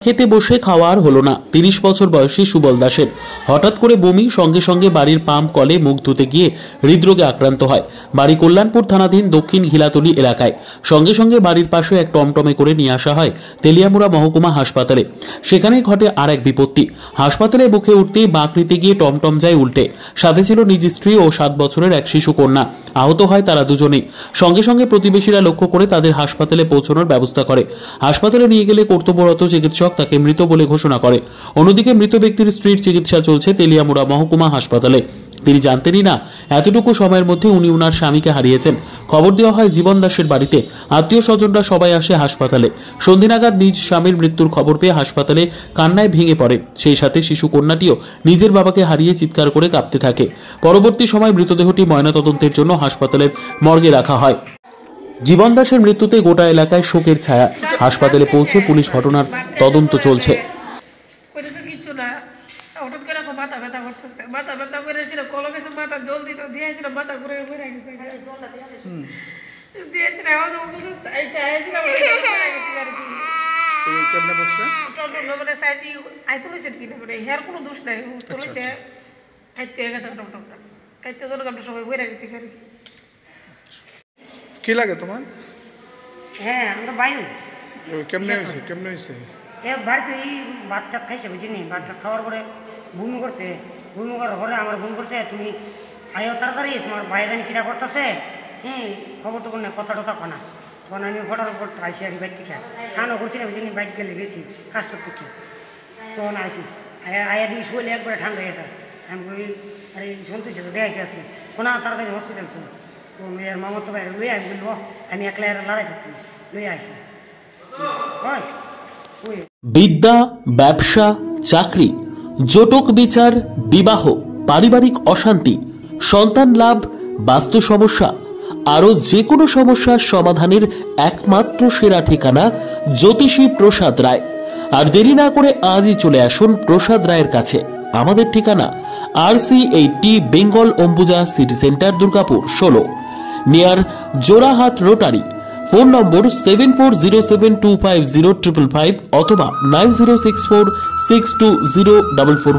খেতে বসে খাওয়া আর হলো না। 30 বছর বয়সী সুবল দাসের হঠাৎ করে বমি, সঙ্গে সঙ্গে বাড়ির পাম্প কলে মুখ ধুতে গিয়ে হৃদরোগে আক্রান্ত হয়। বাড়ি কল্যাণপুর থানাধীন দক্ষিণ ঘিলাতলি এলাকায়। সঙ্গে সঙ্গে বাড়ির পাশে এক টমটমে করে নিয়ে আসা হয় তেলিয়ামুড়া মহকুমা হাসপাতালে। সেখানেই ঘটে আর এক বিপত্তি। হাসপাতালে মুখে উঠতেই বাঁক নিতে গিয়ে টমটম যায় উল্টে। সাথে ছিল নিজ স্ত্রী ও 7 বছরের এক শিশু কন্যা। আহত হয় তারা দুজনেই। সঙ্গে সঙ্গে প্রতিবেশীরা লক্ষ্য করে তাদের হাসপাতালে পৌঁছানোর ব্যবস্থা করে। হাসপাতালে নিয়ে গেলে কর্তব্যরত চিকিৎসক তাকে মৃত বলে ঘোষণা করে। অন্যদিকে মৃত ব্যক্তির স্ত্রীর চিকিৎসা চলছে তেলিয়ামুড়া মহকুমা হাসপাতালে। তিনি জানতেনই না এতটুকু সময়ের মধ্যে উনি উনার স্বামীকে হারিয়েছেন। খবর দেওয়া হয় জীবন দাসের বাড়িতে। আত্মীয় স্বজনরা সবাই আসে হাসপাতালে। সন্ধ্যা নাগাদ নিজ স্বামীর মৃত্যুর খবর পেয়ে হাসপাতালে কান্নায় ভেঙে পড়ে। সেই সাথে শিশু কন্যাটিও নিজের বাবাকে হারিয়ে চিৎকার করে কাঁদতে থাকে। পরবর্তী সময় মৃতদেহটি ময়নাতদন্তের জন্য হাসপাতালের মর্গে রাখা হয়। জীবন দাসের মৃত্যুতে গোটা এলাকায় শোকের ছায়া। হাসপাতালে পৌঁছে পুলিশ ঘটনার তদন্ত চলছে। কি লাগে তোমার? হ্যাঁ, আমরা বাইরে কেমনে হয়েছে? বাড়িতে এই ভাত টাত খাইছে, বুঝিনি। ভাত টাত খাওয়ার পরে বমি করছে। বমি করার পরে আমার ফোন করছে, তুমি আয়ো তাড়াতাড়ি, তোমার বাইরে কিনা করতেছে। হ্যাঁ, খবর টবর নেই, কথা টথা কনা। তখন আমি ফটার উপর আইসি আর বাইক থেকে স্নানও করছি না, বুঝিনি। বাইক গেলে গেছি কাজটার থেকে, তখন আইসি আয়া দিয়ে শুলে একবারে ঠান্ডা হয়ে যায়। আমি বলি আরে শুনতেছি তো দেখাইতে আসলে কোনা তাড়াতাড়ি হসপিটাল ছিল। তো মেয়ের মামাতো বাইরে লই আমি বললো আমি একলা লড়াই করতাম, লই আসি। বিদ্যা, ব্যবসা, চাকরি, জটক বিচার, বিবাহ, পারিবারিক অশান্তি, সন্তান লাভ, বাস্তু সমস্যা, আরো যে কোনো সমস্যার সমাধানের একমাত্র সেরা ঠিকানা জ্যোতিষী প্রসাদ রায়। আর দেরি না করে আজই চলে আসুন প্রসাদ রায়ের কাছে। আমাদের ঠিকানা RC80 Bengal Ambuja city centre, Durgapur 16, near Jorhat rotary. Phone নম্বর 7407250555 অথবা 9064620441।